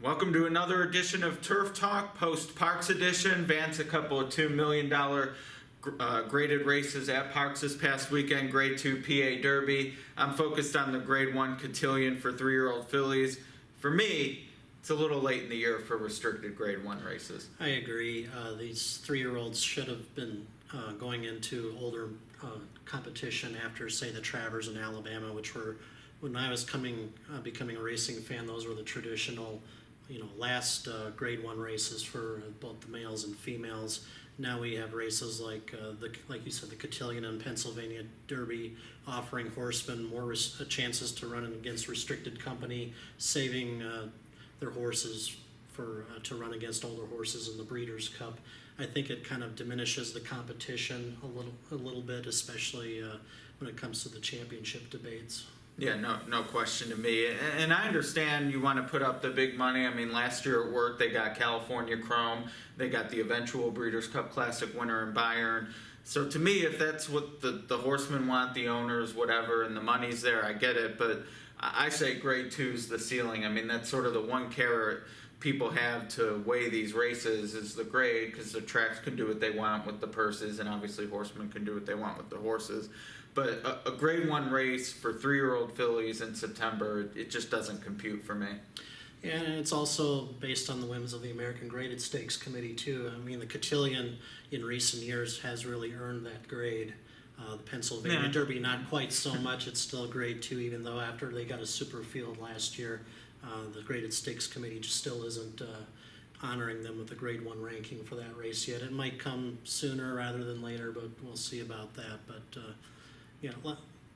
Welcome to another edition of Turf Talk, post-Parks edition. Vance, a couple of $2 million graded races at Parks this past weekend, Grade 2 PA Derby. I'm focused on the Grade 1 Cotillion for 3-year-old fillies. For me, it's a little late in the year for restricted Grade 1 races. I agree. These 3-year-olds should have been going into older competition after, say, the Travers in Alabama, which were, when I was becoming a racing fan, those were the traditional, last Grade 1 races for both the males and females. Now we have races like like you said, the Cotillion and Pennsylvania Derby, offering horsemen more chances to run against restricted company, saving their horses to run against older horses in the Breeders' Cup. I think it kind of diminishes the competition a little bit, especially when it comes to the championship debates. Yeah, no question to me. And I understand you want to put up the big money. I mean, last year at work, they got California Chrome. They got the eventual Breeders' Cup Classic winner in Bayern. So to me, if that's what the horsemen want, the owners, whatever, and the money's there, I get it. But I say Grade 2 is the ceiling. I mean, that's sort of the one carrot people have to weigh these races is the grade, because the tracks can do what they want with the purses, and obviously horsemen can do what they want with the horses. But a Grade 1 race for 3-year-old fillies in September, it just doesn't compute for me. Yeah, and it's also based on the whims of the American Graded Stakes Committee, too. I mean, the Cotillion in recent years has really earned that grade. The Pennsylvania Derby, not quite so much. It's still Grade 2, even though after they got a super field last year, the Graded Stakes Committee just still isn't honoring them with a Grade 1 ranking for that race yet. It might come sooner rather than later, but we'll see about that. But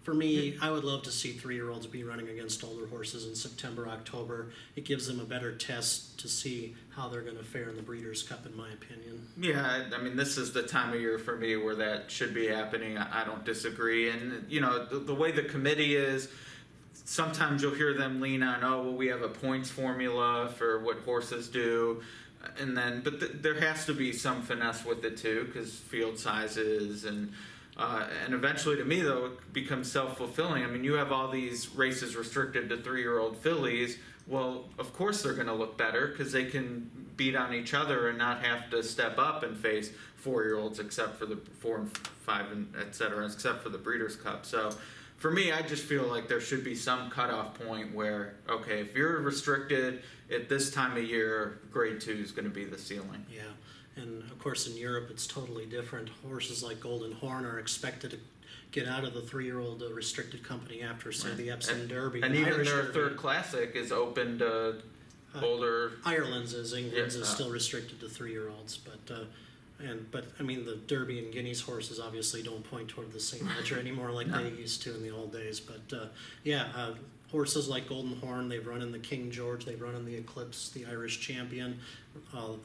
for me, I would love to see 3-year-olds be running against older horses in September, October. It gives them a better test to see how they're going to fare in the Breeders' Cup, in my opinion. Yeah, I mean, this is the time of year for me where that should be happening. I don't disagree. And, the way the committee is, sometimes you'll hear them lean on, we have a points formula for what horses do. But there has to be some finesse with it, too, because field sizes and eventually, to me, though, it becomes self-fulfilling. I mean, you have all these races restricted to 3-year-old fillies. Well, of course they're going to look better because they can beat on each other and not have to step up and face 4-year-olds except for the 4 and 5 and et cetera, except for the Breeders' Cup. So for me, I just feel like there should be some cutoff point where, okay, if you're restricted at this time of year, Grade 2 is going to be the ceiling. Yeah. And, of course, in Europe, it's totally different. Horses like Golden Horn are expected to get out of the 3-year-old restricted company after, say, the Epsom Derby. And even their third classic is open to older... England's is still restricted to 3-year-olds. But I mean, the Derby and Guineas horses obviously don't point toward the same ledger anymore like they used to in the old days. But, horses like Golden Horn, they've run in the King George, they've run in the Eclipse, the Irish Champion,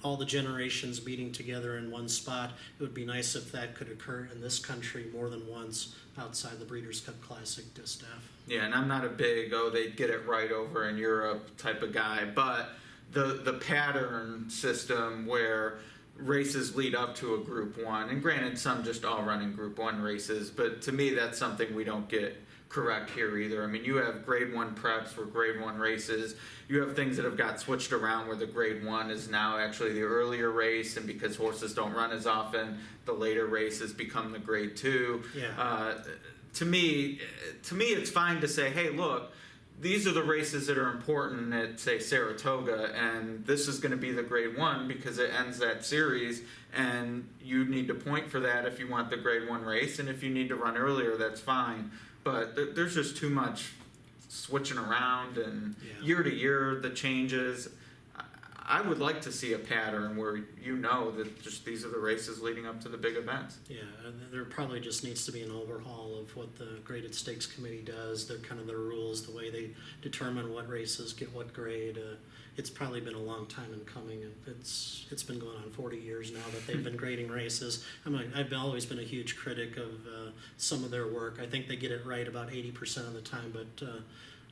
all the generations meeting together in one spot. It would be nice if that could occur in this country more than once outside the Breeders' Cup Classic distaff. Yeah, and I'm not a big, they'd get it right over in Europe type of guy, but the pattern system where races lead up to a Group 1, and granted some just all run in Group 1 races, but to me that's something we don't get correct here either. I mean, you have Grade 1 preps for Grade 1 races. You have things that have got switched around where the Grade 1 is now actually the earlier race, and because horses don't run as often, the later races become the Grade 2. Yeah. To me, it's fine to say, hey, look, these are the races that are important at, say, Saratoga, and this is going to be the Grade 1 because it ends that series, and you need to point for that if you want the Grade 1 race, and if you need to run earlier, that's fine. But there's just too much switching around, and year to year the changes. I would like to see a pattern where that just these are the races leading up to the big events. Yeah, there probably just needs to be an overhaul of what the Graded Stakes Committee does. They're kind of their rules, the way they determine what races get what grade. It's probably been a long time in coming. It's been going on 40 years now that they've been grading races. I've always been a huge critic of some of their work. I think they get it right about 80% of the time, but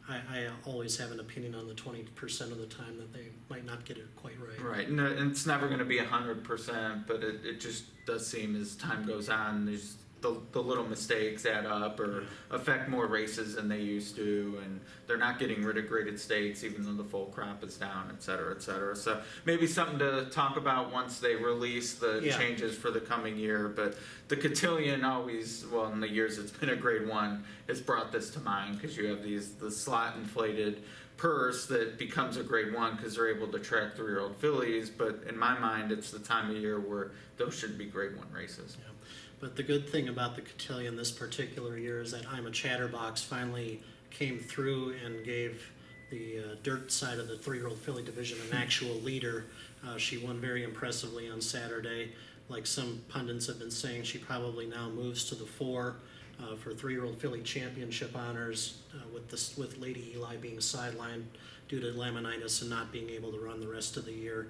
I always have an opinion on the 20% of the time that they might not get it quite right. Right, and it's never going to be 100%, but it just does seem as time goes on, the little mistakes add up or affect more races than they used to, and they're not getting rid of graded stakes even though the full crop is down, et cetera, et cetera. So maybe something to talk about once they release the changes for the coming year. But the Cotillion always, well, in the years it's been a grade one, has brought this to mind because you have the slot inflated purse that becomes a grade one because they're able to track 3-year-old fillies. But in my mind, it's the time of year where those should be grade one races. Yeah. But the good thing about the Cotillion this particular year is that I'm a Chatterbox finally came through and gave the dirt side of the 3-year-old filly division an actual leader. She won very impressively on Saturday. Like some pundits have been saying, she probably now moves to the 4 for 3-year-old filly championship honors, with Lady Eli being sidelined due to laminitis and not being able to run the rest of the year.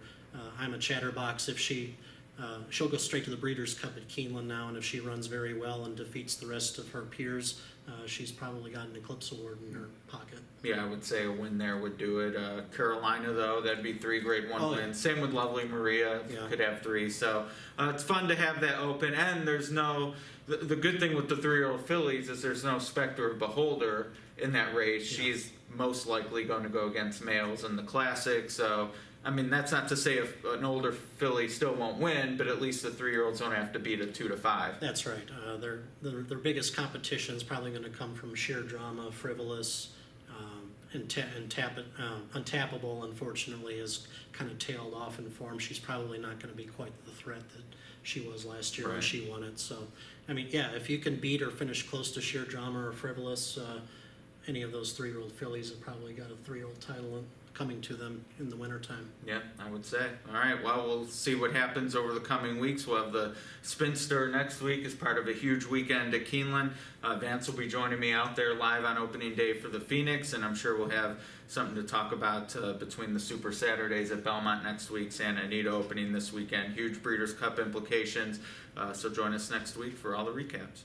I'm a Chatterbox. If she'll go straight to the Breeders' Cup at Keeneland now, and if she runs very well and defeats the rest of her peers, she's probably got an Eclipse Award in her pocket. Yeah, I would say a win there would do it. Carolina, though, that'd be 3 grade one wins. Same with Lovely Maria, could have 3. So it's fun to have that open. And there's the good thing with the 3-year-old fillies is there's no Spectre of Beholder in that race. Yeah. She's most likely going to go against males in the Classic. So, I mean, that's not to say if an older filly still won't win, but at least the 3-year-olds don't have to beat a 2 to 5. That's right. Their biggest competition is probably going to come from sheer drama, frivolous, untappable. Unfortunately, has kind of tailed off in form. She's probably not going to be quite the threat that she was last year when she won it. So, I mean, yeah, if you can beat or finish close to sheer drama or frivolous, any of those 3-year-old fillies have probably got a 3-year-old title coming to them in the wintertime. Yeah, I would say. All right, well, we'll see what happens over the coming weeks. We'll have the Spinster next week as part of a huge weekend at Keeneland. Vance will be joining me out there live on opening day for the Phoenix, and I'm sure we'll have something to talk about between the Super Saturdays at Belmont next week, Santa Anita opening this weekend. Huge Breeders' Cup implications, so join us next week for all the recaps.